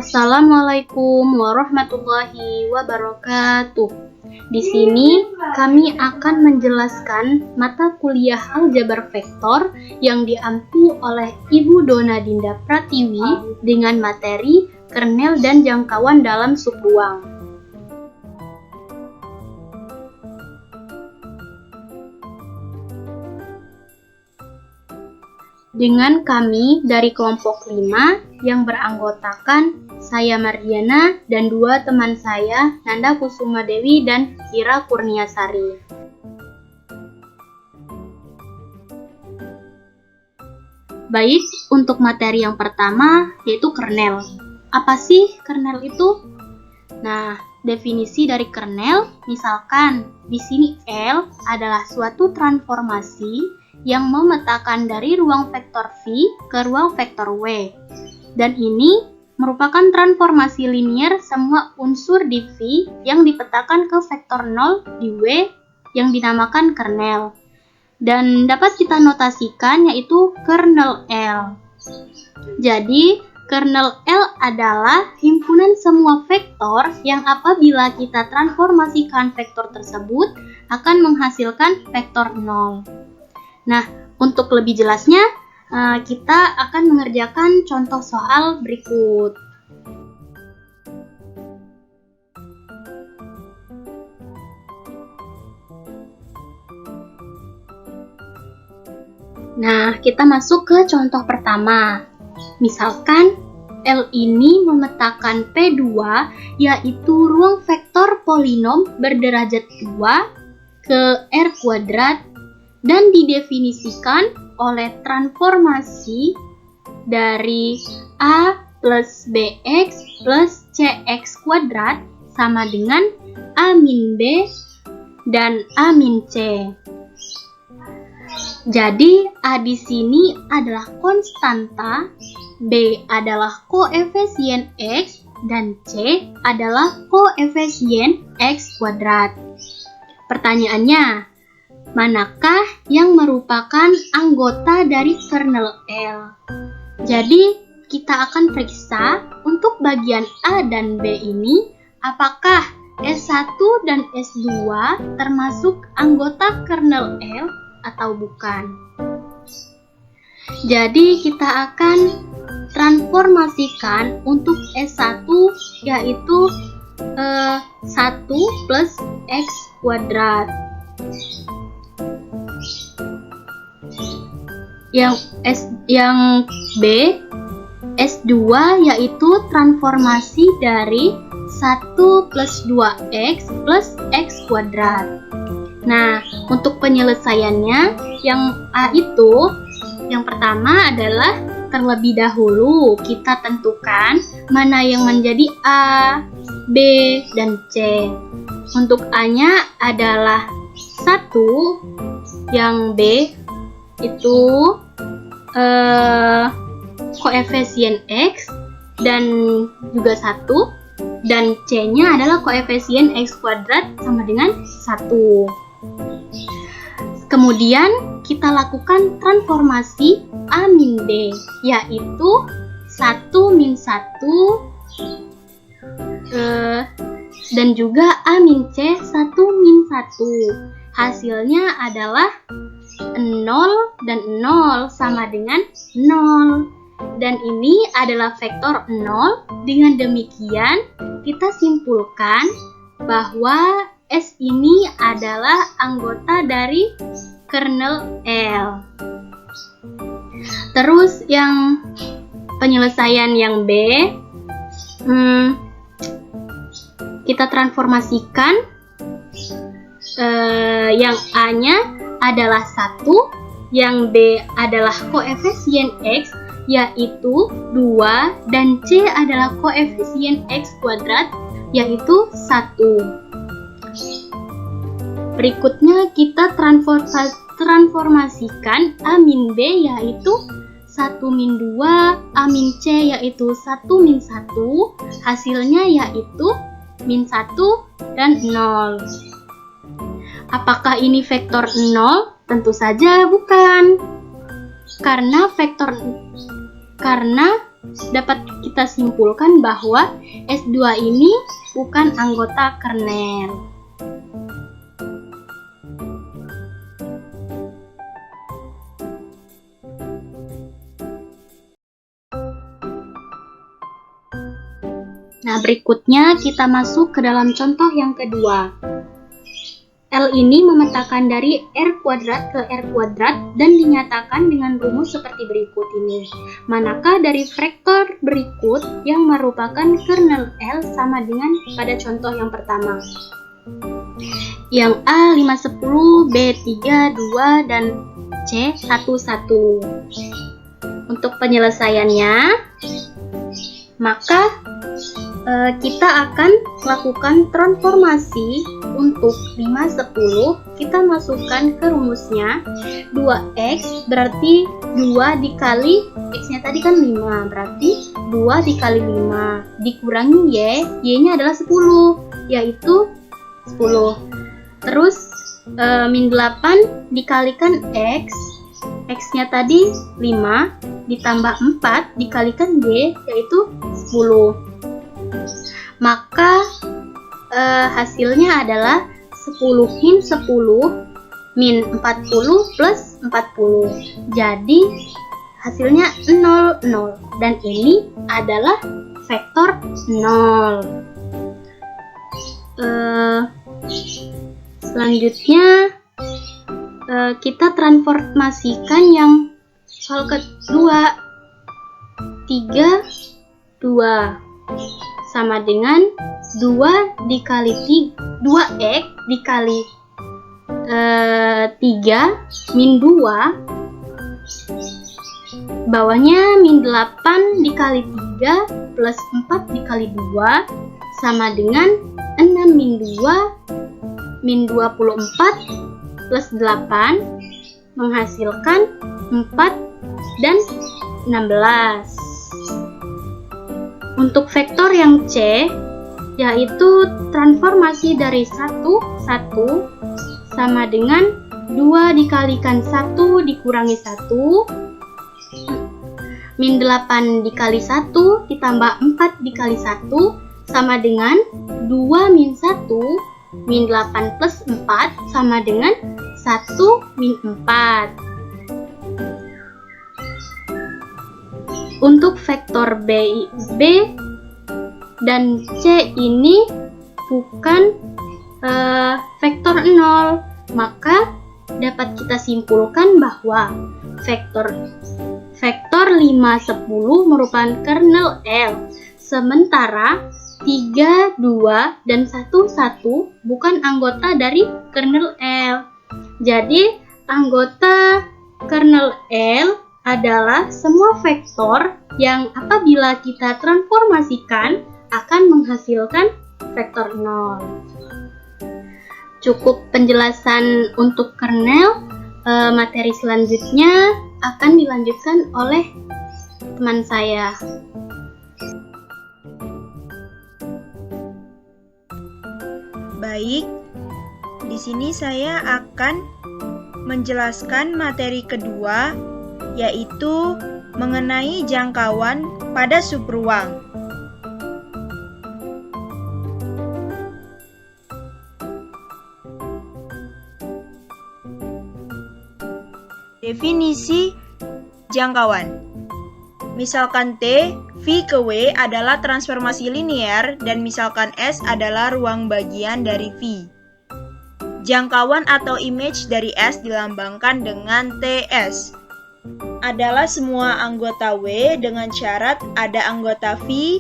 Assalamualaikum warahmatullahi wabarakatuh. Di sini kami akan menjelaskan mata kuliah aljabar vektor yang diampu oleh Ibu Dona Dinda Pratiwi dengan materi kernel dan jangkauan dalam subruang. Dengan kami dari kelompok 5 yang beranggotakan saya Mardiana dan dua teman saya Nanda Kusuma Dewi dan Ira Kurniasari. Baik, untuk materi yang pertama yaitu kernel. Apa sih kernel itu? Nah, definisi dari kernel misalkan di sini L adalah suatu transformasi yang memetakan dari ruang vektor V ke ruang vektor W. Dan ini merupakan transformasi linier semua unsur di V yang dipetakan ke vektor 0 di W yang dinamakan kernel. Dan dapat kita notasikan yaitu kernel L. Jadi, kernel L adalah himpunan semua vektor yang apabila kita transformasikan vektor tersebut akan menghasilkan vektor 0. Nah, untuk lebih jelasnya, kita akan mengerjakan contoh soal berikut. Nah, kita masuk ke contoh pertama. Misalkan, L ini memetakan P2, yaitu ruang vektor polinom berderajat 2 ke R kuadrat, dan didefinisikan oleh transformasi dari A plus BX plus CX kuadrat sama dengan A min B dan A min C. Jadi A di sini adalah konstanta, B adalah koefisien X, dan C adalah koefisien X kuadrat. Pertanyaannya, manakah yang merupakan anggota dari kernel L? Jadi, kita akan periksa untuk bagian A dan B ini, apakah S1 dan S2 termasuk anggota kernel L atau bukan. Jadi, kita akan transformasikan untuk S1 yaitu 1 plus X kuadrat. Yang B, S2 yaitu transformasi dari 1 plus 2X plus X kuadrat. Nah, untuk penyelesaiannya, yang A itu, yang pertama adalah terlebih dahulu kita tentukan mana yang menjadi A, B, dan C. Untuk A-nya adalah 1, yang B itu koefisien X dan juga 1, dan C-nya adalah koefisien X kuadrat sama dengan 1. Kemudian kita lakukan transformasi A min B, yaitu 1 min 1 dan juga A min C 1 min 1. Hasilnya adalah 0 dan 0 sama dengan 0. Dan ini adalah vektor 0. Dengan demikian, kita simpulkan bahwa S ini adalah anggota dari kernel L. Terus yang penyelesaian yang B, kita transformasikan yang A-nya adalah 1, yang B adalah koefisien X yaitu 2, dan C adalah koefisien X kuadrat yaitu 1. Berikutnya kita transformasikan A min B yaitu 1 min 2, A min C yaitu 1 min 1, hasilnya yaitu min 1 dan 0. Apakah ini vektor 0? Tentu saja bukan. Karena dapat kita simpulkan bahwa S2 ini bukan anggota kernel. Nah, berikutnya kita masuk ke dalam contoh yang kedua. L ini memetakan dari R kuadrat ke R kuadrat dan dinyatakan dengan rumus seperti berikut ini. Manakah dari vektor berikut yang merupakan kernel L sama dengan pada contoh yang pertama? Yang A 5, 10, B 3, 2, dan C 1, 1. Untuk penyelesaiannya, maka kita akan lakukan transformasi untuk 5, 10. Kita masukkan ke rumusnya 2x berarti 2 dikali x-nya tadi kan 5, berarti 2 dikali 5 dikurangi y-nya adalah 10, yaitu 10. Terus min 8 dikalikan x-nya tadi 5 ditambah 4 dikalikan y, yaitu 10. Maka hasilnya adalah 10 min 10 min 40 plus 40. Jadi hasilnya 0, 0. Dan ini adalah vektor 0. Selanjutnya kita transformasikan yang soal kedua. 3, 2 sama dengan 2 dikali 2x dikali 3 min 2, bawahnya min 8 dikali 3 plus 4 dikali 2 sama dengan 6 min 2 min 24 plus 8 menghasilkan 4 dan 16. Untuk vektor yang C, yaitu transformasi dari 1, 1 sama dengan 2 dikalikan 1 dikurangi 1, min 8 dikali 1 ditambah 4 dikali 1 sama dengan 2 min 1, min 8 plus 4 sama dengan 1 min 4. Untuk vektor B dan C ini bukan vektor 0, maka dapat kita simpulkan bahwa vektor 5, 10 merupakan kernel L, sementara 3, 2, dan 1, 1 bukan anggota dari kernel L. Jadi anggota kernel L adalah semua vektor yang apabila kita transformasikan akan menghasilkan vektor 0. Cukup penjelasan untuk kernel. Materi selanjutnya akan dilanjutkan oleh teman saya. Baik, di sini saya akan menjelaskan materi kedua, yaitu mengenai jangkauan pada subruang. Definisi jangkauan. Misalkan T, V ke W adalah transformasi linear dan misalkan S adalah ruang bagian dari V. Jangkauan atau image dari S dilambangkan dengan TS. Adalah semua anggota W dengan syarat ada anggota V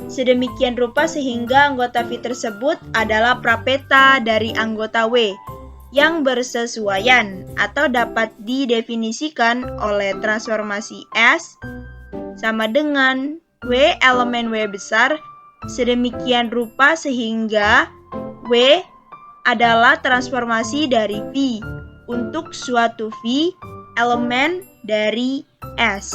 sedemikian rupa sehingga anggota V tersebut adalah prapeta dari anggota W yang bersesuaian atau dapat didefinisikan oleh transformasi S sama dengan W elemen W besar sedemikian rupa sehingga W adalah transformasi dari V untuk suatu V elemen dari S.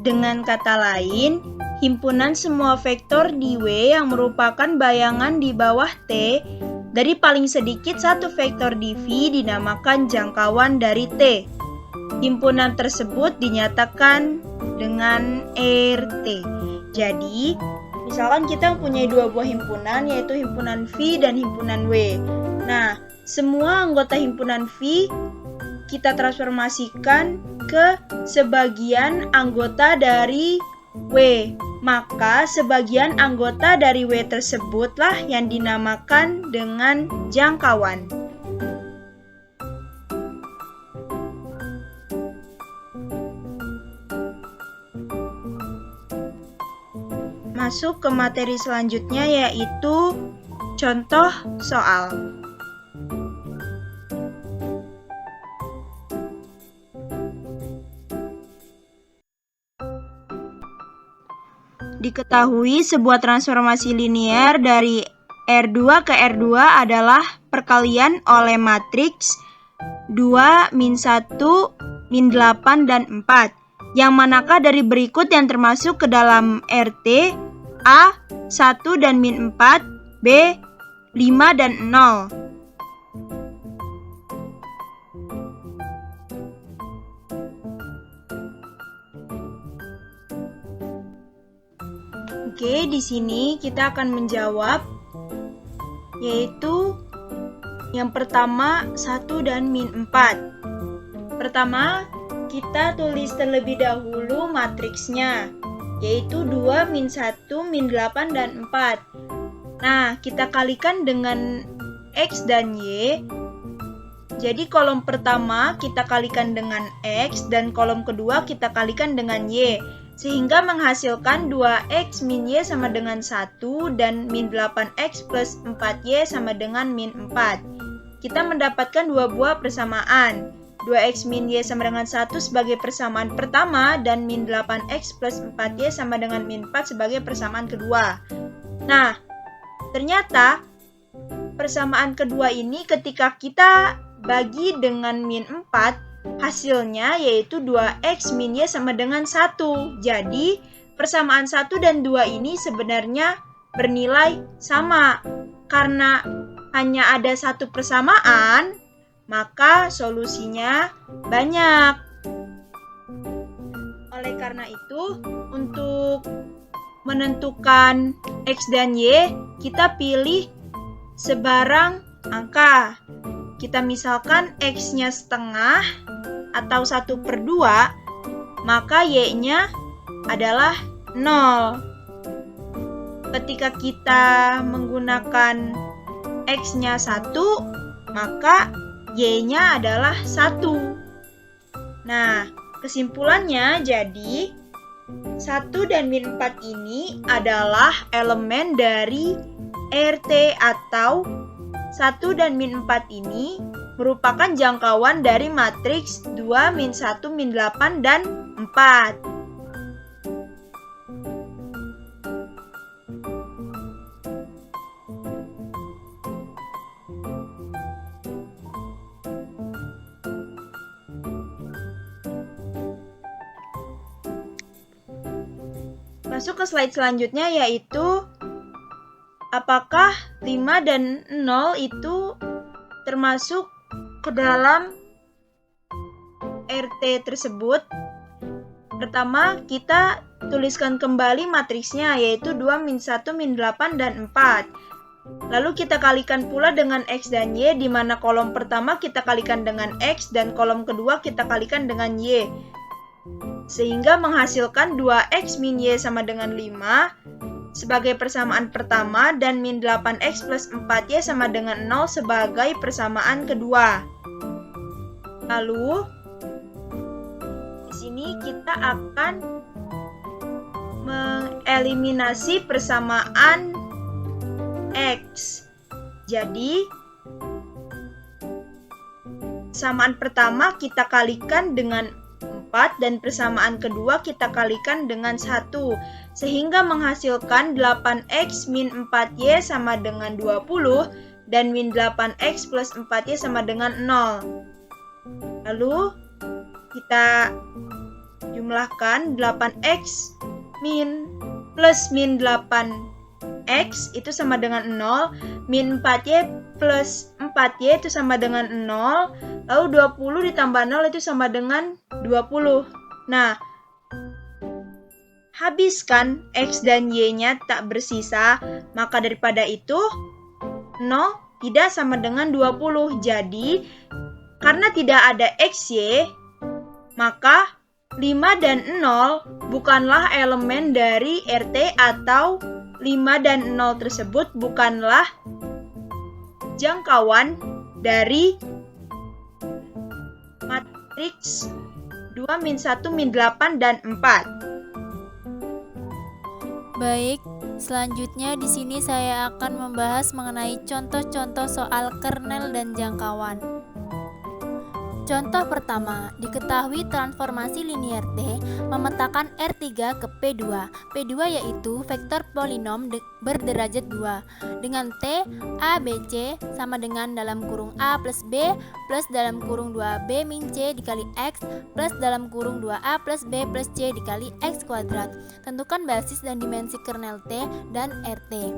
Dengan kata lain, himpunan semua vektor di W yang merupakan bayangan di bawah T Dari paling sedikit satu vektor di V dinamakan jangkauan dari T. Himpunan tersebut dinyatakan dengan RT. Jadi, misalkan kita mempunyai dua buah himpunan, yaitu himpunan V dan himpunan W. Nah, semua anggota himpunan V kita transformasikan ke sebagian anggota dari W. Maka sebagian anggota dari W tersebutlah yang dinamakan dengan jangkauan. Masuk ke materi selanjutnya, yaitu contoh soal. Diketahui sebuah transformasi linier dari R2 ke R2 adalah perkalian oleh matriks 2, min 1, min 8, dan 4. Yang manakah dari berikut yang termasuk ke dalam RT? A. 1 dan min 4, B. 5 dan 0. Oke, di sini kita akan menjawab, yaitu yang pertama 1 dan min 4. Pertama, kita tulis terlebih dahulu matriksnya, yaitu 2, min 1, min 8, dan 4. Nah, kita kalikan dengan X dan Y. Jadi kolom pertama kita kalikan dengan X dan kolom kedua kita kalikan dengan Y. Sehingga menghasilkan 2X min Y sama dengan 1 dan min 8X plus 4Y sama dengan min 4. Kita mendapatkan dua buah persamaan. 2X min Y sama dengan 1 sebagai persamaan pertama dan min 8X plus 4Y sama dengan min 4 sebagai persamaan kedua. Nah, ternyata persamaan kedua ini ketika kita bagi dengan min 4, hasilnya yaitu 2X min Y sama dengan 1. Jadi, persamaan 1 dan 2 ini sebenarnya bernilai sama. Karena hanya ada satu persamaan, maka solusinya banyak. Oleh karena itu, untuk menentukan X dan Y, kita pilih sebarang angka. Kita misalkan X-nya setengah atau 1/2, maka Y-nya adalah 0. Ketika kita menggunakan X-nya 1, maka Y-nya adalah 1. Nah, kesimpulannya jadi 1 dan min 4 ini adalah elemen dari RT atau 1 dan min 4 ini merupakan jangkauan dari matriks 2, min 1, min 8, dan 4. Masuk ke slide selanjutnya, yaitu apakah 5 dan 0 itu termasuk ke dalam RT tersebut? Pertama, kita tuliskan kembali matriksnya, yaitu 2, min 1, min 8, dan 4. Lalu kita kalikan pula dengan X dan Y, di mana kolom pertama kita kalikan dengan X dan kolom kedua kita kalikan dengan Y. Sehingga menghasilkan 2X min Y sama dengan 5 sebagai persamaan pertama dan min 8X plus 4Y sama dengan 0 sebagai persamaan kedua. Lalu, di sini kita akan mengeliminasi persamaan X. Jadi, persamaan pertama kita kalikan dengan 4 dan persamaan kedua kita kalikan dengan 1 sehingga menghasilkan 8X min 4Y sama dengan 20 dan min 8X plus 4Y sama dengan 0. Lalu kita jumlahkan 8X min plus min 8 X itu sama dengan 0, min 4Y plus 4Y itu sama dengan 0, lalu 20 ditambah 0 itu sama dengan 20. Nah, habiskan X dan Y-nya tak bersisa, maka daripada itu 0 tidak sama dengan 20. Jadi, karena tidak ada XY, maka 5 dan 0 bukanlah elemen dari RT atau 5 dan 0 tersebut bukanlah jangkauan dari matriks 2, min 1, min 8, dan 4. Baik, selanjutnya di sini saya akan membahas mengenai contoh-contoh soal kernel dan jangkauan. Contoh pertama, diketahui transformasi linier T memetakan R3 ke P2. P2 yaitu vektor polinom berderajat 2 dengan T, A, B, C sama dengan dalam kurung A plus B plus dalam kurung 2B min C dikali X plus dalam kurung 2A plus B plus C dikali X kuadrat. Tentukan basis dan dimensi kernel T dan RT.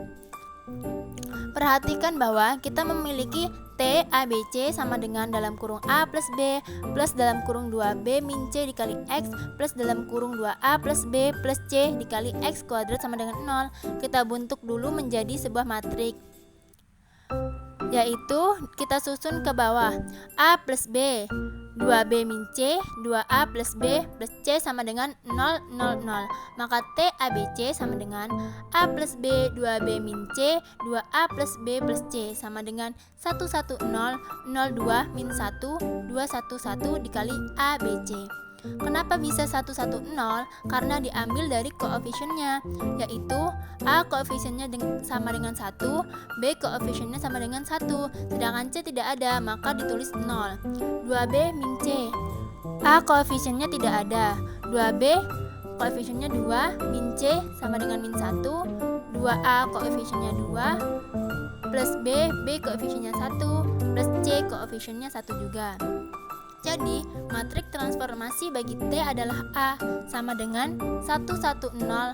Perhatikan bahwa kita memiliki T, A, B, C sama dengan dalam kurung A plus B plus dalam kurung 2B min C dikali X plus dalam kurung 2A plus B plus C dikali X kuadrat sama dengan 0. Kita bentuk dulu menjadi sebuah matriks, yaitu kita susun ke bawah A plus B 2B min C, 2A plus B plus C sama dengan 0, 0, 0. Maka T ABC sama dengan A plus B 2B min C, 2A plus B plus C sama dengan 1, 1, 0, 0, 2 min 1, 2, 1, 1 dikali ABC. Kenapa bisa 1, 1, 0? Karena diambil dari koefisiennya, yaitu A koefisiennya sama dengan 1, B koefisiennya sama dengan 1, sedangkan C tidak ada, maka ditulis 0. 2B min C, A koefisiennya tidak ada, 2B koefisiennya 2, min C sama dengan min 1, 2A koefisiennya 2, plus B, B koefisiennya 1, plus C koefisiennya 1 juga. Jadi, matriks transformasi bagi T adalah A sama dengan 1, 1, 0, 0,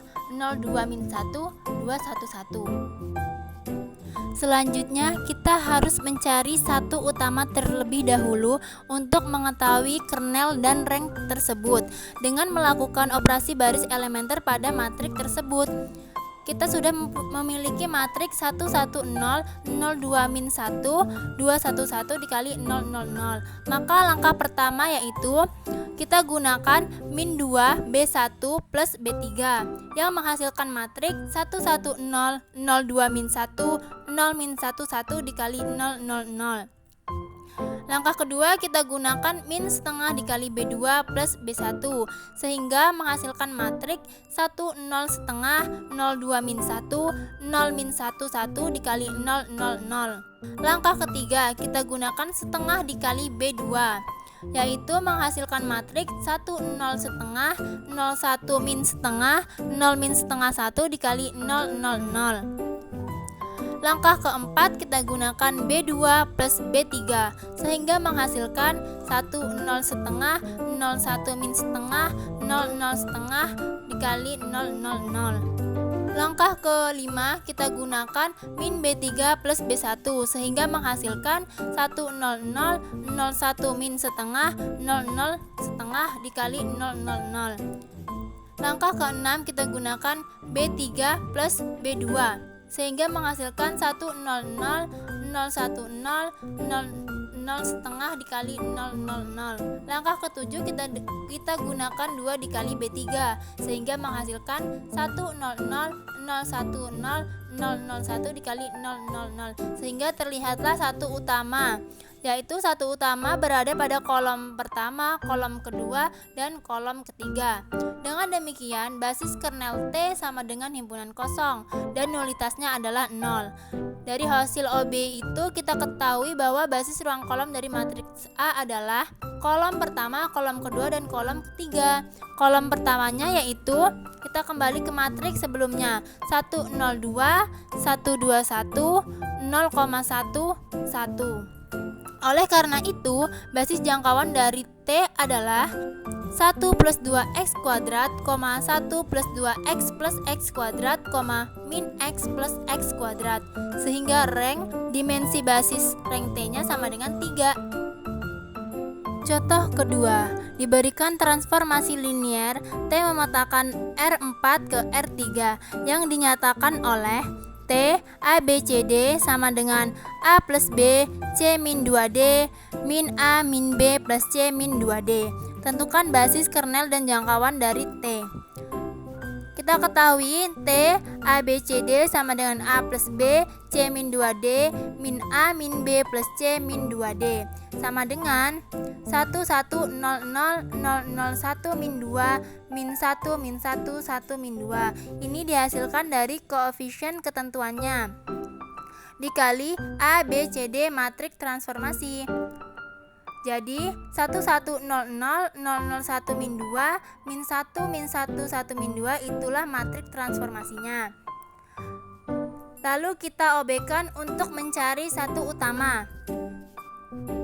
2 min 1, 2, 1, 1. Selanjutnya, kita harus mencari satu utama terlebih dahulu untuk mengetahui kernel dan rank tersebut dengan melakukan operasi baris elementer pada matriks tersebut. Kita sudah memiliki matriks 1, 1, 0, 0, 2 min 1, 2, 1, 1 dikali 0, 0, 0. Maka langkah pertama yaitu kita gunakan min 2 B1 plus B3 yang menghasilkan matriks 1, 1, 0, 0, 2 min 1, 0 min 1, 1 dikali 0, 0, 0. Langkah kedua kita gunakan min setengah dikali B2 plus B1 sehingga menghasilkan matriks 1, 0 setengah, 0, 2 min 1, 0 min 1, 1 dikali 0, 0, 0. Langkah ketiga kita gunakan setengah dikali B2 yaitu menghasilkan matriks 1, 0 setengah, 0, 1 min setengah, 0 min setengah 1 dikali 0, 0, 0. Langkah keempat kita gunakan B2 plus B3 sehingga menghasilkan 1, 0 setengah, 0, 1 min setengah, 0, 0 setengah dikali 0, 0, 0. Langkah kelima kita gunakan min B3 plus B1 sehingga menghasilkan 1, 0, 0, 0, 1 min setengah, 0, 0 setengah dikali 0, 0, 0. Langkah keenam kita gunakan B3 plus B2 sehingga menghasilkan 1, 0, 0, 0, 1, 0, 0 setengah dikali 0, 0, 0. Langkah ketujuh kita gunakan 2 dikali B3 sehingga menghasilkan 1, 0, 0, 0, 1, 0, 0, 1 dikali 0, 0, 0 sehingga terlihatlah satu utama, yaitu satu utama berada pada kolom pertama, kolom kedua, dan kolom ketiga. Dengan demikian, basis kernel T sama dengan himpunan kosong dan nulitasnya adalah 0. Dari hasil OB itu kita ketahui bahwa basis ruang kolom dari matriks A adalah kolom pertama, kolom kedua, dan kolom ketiga. Kolom pertamanya yaitu kita kembali ke matriks sebelumnya 1, 0, 2, 1, 2, 1, 0,1, 1. Oleh karena itu, basis jangkauan dari T adalah 1, 1 plus 2x kuadrat, 1 plus 2x plus x kuadrat, min x plus x kuadrat. Sehingga rank dimensi basis rank T-nya sama dengan 3. Contoh kedua, diberikan transformasi linier T memetakan R4 ke R3 yang dinyatakan oleh T A B C D sama dengan A plus B C min 2D min A min B plus C min 2D. Tentukan basis kernel dan jangkauan dari T. Kita ketahui T A B C D sama dengan A plus B C min 2D min A min B plus C min 2D sama dengan 1 1 0 0 0 0 1 min 2 min 1 min 1 1 min 2. Ini dihasilkan dari koefisien ketentuannya dikali A B C D matriks transformasi. Jadi 1 1 0 0 0 0 1 min 2 min 1 min 1 1 min 2 itulah matriks transformasinya. Lalu kita obekkan untuk mencari satu utama.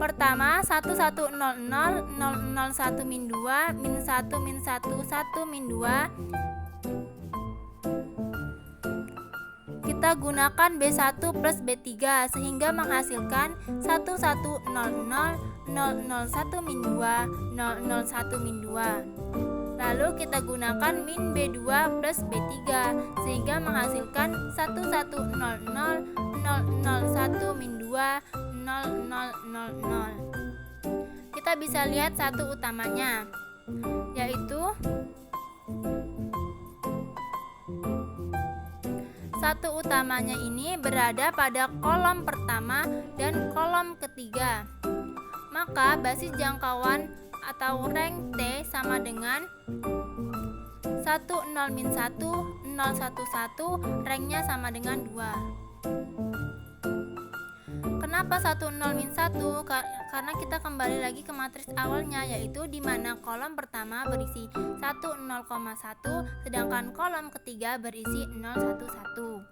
Pertama 1 1 0 0 0 0 1 min 2 min 1 min 1 1 min 2. Kita gunakan B1 plus B3 sehingga menghasilkan 1 1 0 0 001 min 2 001 min 2. Lalu kita gunakan min B2 plus B3 sehingga menghasilkan 1 1 0 0 001 min 2 0 0 0 0. Kita bisa lihat satu utamanya, yaitu satu utamanya ini berada pada kolom pertama dan kolom ketiga. Maka basis jangkauan atau rank T sama dengan 1 0 min 1 0 1 1, ranknya sama dengan 2. Kenapa 1 0 min 1? Karena kita kembali lagi ke matriks awalnya, yaitu di mana kolom pertama berisi 1 0,1 sedangkan kolom ketiga berisi 0 1 1.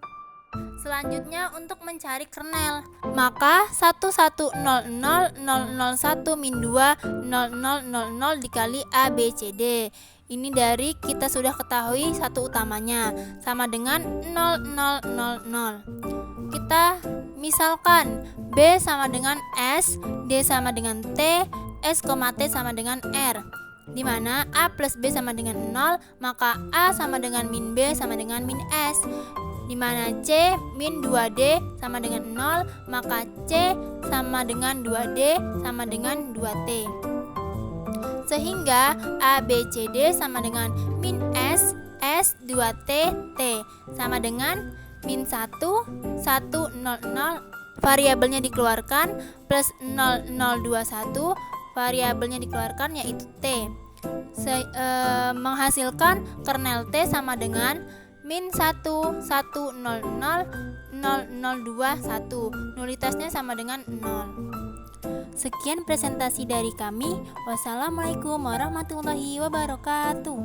Selanjutnya untuk mencari kernel, maka 1 1 0 0 0 0 1 min 2 0 0 0 0 dikali A B C D. Ini dari kita sudah ketahui satu utamanya sama dengan 0 0 0 0. Kita misalkan B sama dengan S, D sama dengan T, S, T sama dengan R. Di mana A plus B sama dengan 0, maka A sama dengan min B sama dengan min S. Di mana C min 2D sama dengan 0, maka C sama dengan 2D sama dengan 2T. Sehingga A, B, C, D sama dengan min S, S, 2T, T sama dengan min 1, 1, 0, 0, variabelnya dikeluarkan, plus 0, 0, 2, 1, variabelnya dikeluarkan yaitu T. Menghasilkan kernel T sama dengan min 1, 1, 0, 0, 0, 0, 2, 1. Nulitasnya sama dengan 0. Sekian presentasi dari kami. Wassalamualaikum warahmatullahi wabarakatuh.